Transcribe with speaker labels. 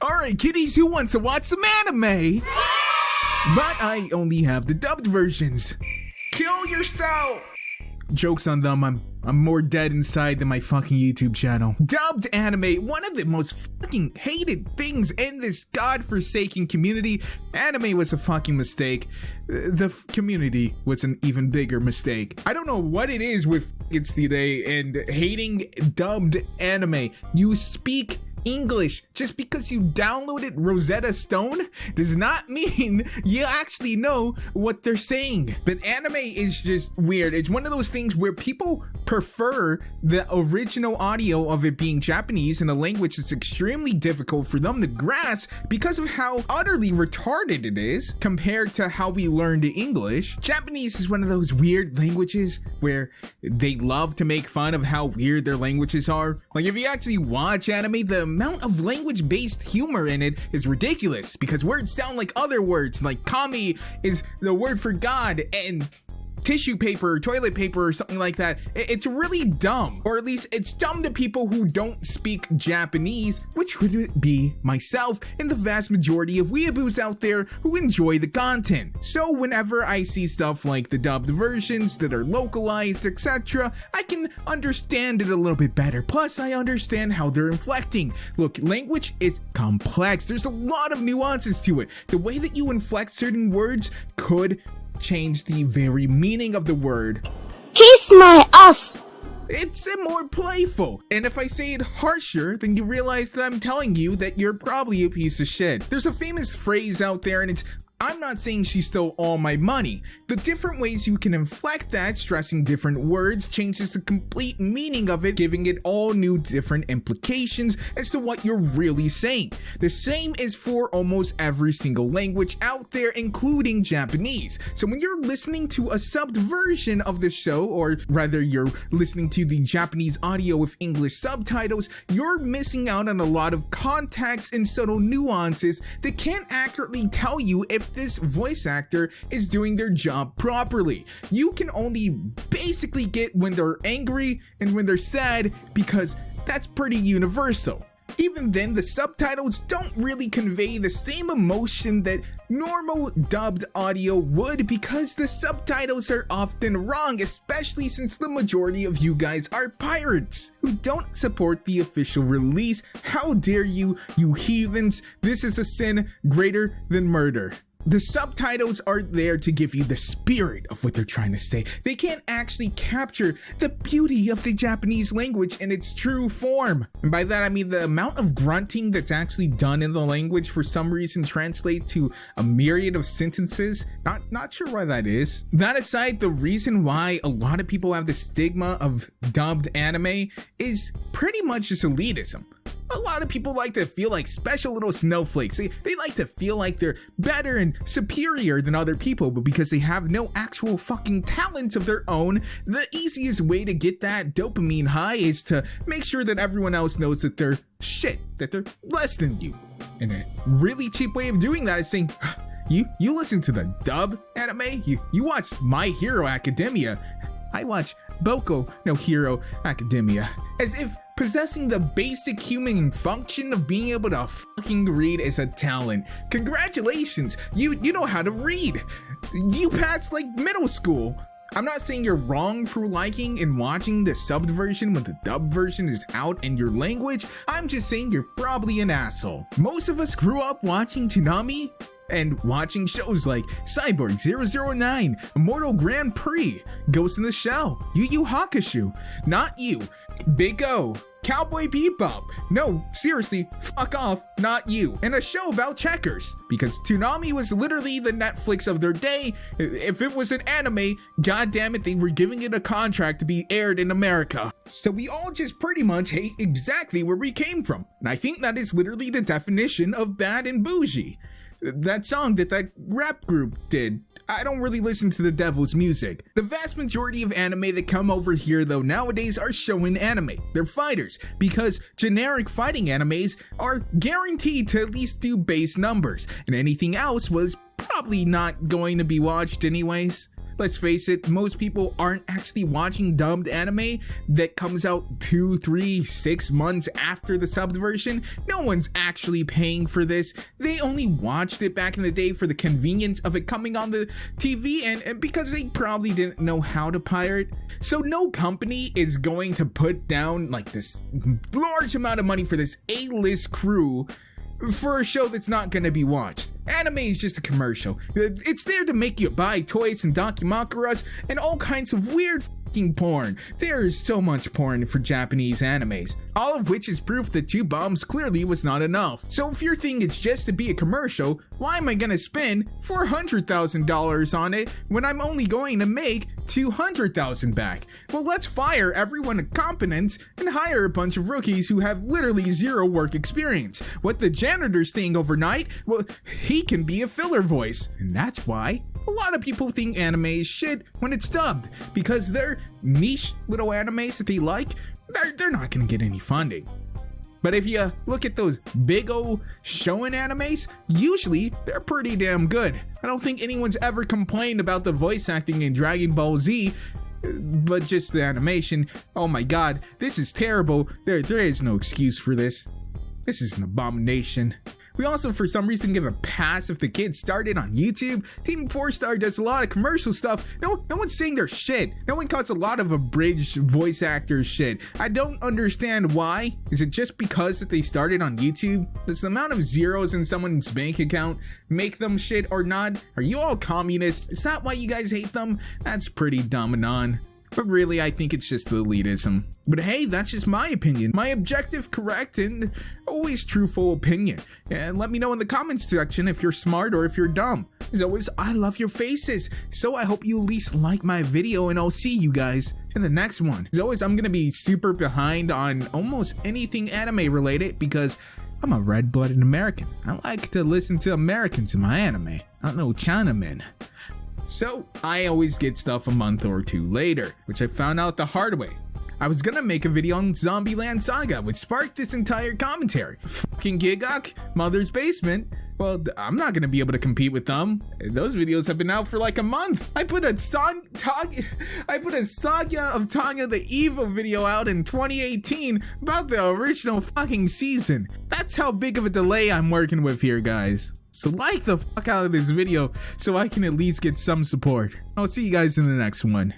Speaker 1: Alright kiddies, who wants to watch some anime? But I only have the dubbed versions. Kill yourself! Joke's on them, I'm more dead inside than my fucking YouTube channel. Dubbed anime, one of the most fucking hated things in this godforsaken community. Anime was a fucking mistake. The community was an even bigger mistake. I don't know what it is with kids today and hating dubbed anime. You speak English. Just because you downloaded Rosetta Stone does not mean you actually know what they're saying. But anime is just weird. It's one of those things where people prefer the original audio of it being Japanese in a language that's extremely difficult for them to grasp because of how utterly retarded it is compared to how we learned English. Japanese is one of those weird languages where they love to make fun of how weird their languages are. Like if you actually watch anime, the amount of language-based humor in it is ridiculous because words sound like other words, like kami is the word for God and tissue paper or toilet paper or something like that. It's really dumb, or at least it's dumb to people who don't speak Japanese, which would be myself and the vast majority of weeaboos out there who enjoy the content. So whenever I see stuff like the dubbed versions that are localized, etc., I can understand it a little bit better. Plus, I understand how they're inflecting. Look, language is complex. There's a lot of nuances to it. The way that you inflect certain words could change the very meaning of the word.
Speaker 2: Kiss my ass!
Speaker 1: It's more playful, and if I say it harsher, then you realize that I'm telling you that you're probably a piece of shit. There's a famous phrase out there, and it's, I'm not saying she stole all my money. The different ways you can inflect that, stressing different words, changes the complete meaning of it, giving it all new different implications as to what you're really saying. The same is for almost every single language out there, including Japanese. So when you're listening to a subbed version of the show, or rather you're listening to the Japanese audio with English subtitles, you're missing out on a lot of context and subtle nuances that can't accurately tell you if this voice actor is doing their job properly. You can only basically get when they're angry and when they're sad because that's pretty universal. Even then, the subtitles don't really convey the same emotion that normal dubbed audio would because the subtitles are often wrong, especially since the majority of you guys are pirates who don't support the official release. How dare you, you heathens? This is a sin greater than murder. The subtitles are there to give you the spirit of what they're trying to say. They can't actually capture the beauty of the Japanese language in its true form. And by that I mean the amount of grunting that's actually done in the language for some reason translates to a myriad of sentences. Not sure why that is. That aside, the reason why a lot of people have the stigma of dubbed anime is pretty much just elitism. A lot of people like to feel like special little snowflakes. They like to feel like they're better and superior than other people, but because they have no actual fucking talents of their own, the easiest way to get that dopamine high is to make sure that everyone else knows that they're shit, that they're less than you. And a really cheap way of doing that is saying, you listen to the dub anime? You watch My Hero Academia. I watch Boku no Hero Academia. As if possessing the basic human function of being able to fucking read is a talent. Congratulations, you know how to read. You passed like middle school. I'm not saying you're wrong for liking and watching the subbed version when the dubbed version is out in your language. I'm just saying you're probably an asshole. Most of us grew up watching Toonami and watching shows like Cyborg 009, Immortal Grand Prix, Ghost in the Shell, Yu Yu Hakusho. Not you. Big O, Cowboy Bebop. No, seriously, fuck off, not you. And a show about checkers, because Toonami was literally the Netflix of their day. If it was an anime, goddammit, they were giving it a contract to be aired in America. So we all just pretty much hate exactly where we came from. And I think that is literally the definition of bad and bougie. That song that rap group did. I don't really listen to the devil's music. The vast majority of anime that come over here though nowadays are shonen anime. They're fighters, because generic fighting animes are guaranteed to at least do base numbers, and anything else was probably not going to be watched anyways. let's face it, most people aren't actually watching dubbed anime that comes out 2, 3, 6 months after the subbed version. No one's actually paying for this. They only watched it back in the day for the convenience of it coming on the TV and because they probably didn't know how to pirate. So no company is going to put down like this large amount of money for this A-list crew for a show that's not gonna be watched. Anime is just a commercial. It's there to make you buy toys and dakimakuras and all kinds of weird fucking porn. There is so much porn for Japanese animes, all of which is proof that 2 bombs clearly was not enough. So if your thing is just to be a commercial, why am I gonna spend $400,000 on it when I'm only going to make $200,000 back? Well, let's fire everyone at competence and hire a bunch of rookies who have literally 0 work experience. What the janitor's staying overnight, well, he can be a filler voice. And that's why a lot of people think anime is shit when it's dubbed, because they're niche little animes that they like, they're not gonna get any funding. But if you look at those big ol' shonen animes, usually they're pretty damn good. I don't think anyone's ever complained about the voice acting in Dragon Ball Z, but just the animation. Oh my god, this is terrible. There is no excuse for this. This is an abomination. We also, for some reason, give a pass if the kid started on YouTube. Team 4-Star does a lot of commercial stuff. No one's saying their shit. No one calls a lot of abridged voice actors shit. I don't understand why. Is it just because that they started on YouTube? Does the amount of zeros in someone's bank account make them shit or not? Are you all communists? Is that why you guys hate them? That's pretty dumb and on. But really, I think it's just elitism. But hey, that's just my opinion. My objective, correct, and always truthful opinion. And let me know in the comments section if you're smart or if you're dumb. As always, I love your faces. So I hope you at least like my video, and I'll see you guys in the next one. As always, I'm gonna be super behind on almost anything anime related because I'm a red-blooded American. I like to listen to Americans in my anime, not no Chinamen. So I always get stuff a month or 2 later, which I found out the hard way. I was gonna make a video on Zombieland Saga, which sparked this entire commentary. Fucking Gigok, Mother's Basement. Well, I'm not gonna be able to compete with them. Those videos have been out for like a month. I put a Saga of Tanya the Evil video out in 2018 about the original fucking season. That's how big of a delay I'm working with here, guys. So like the fuck out of this video so I can at least get some support. I'll see you guys in the next one.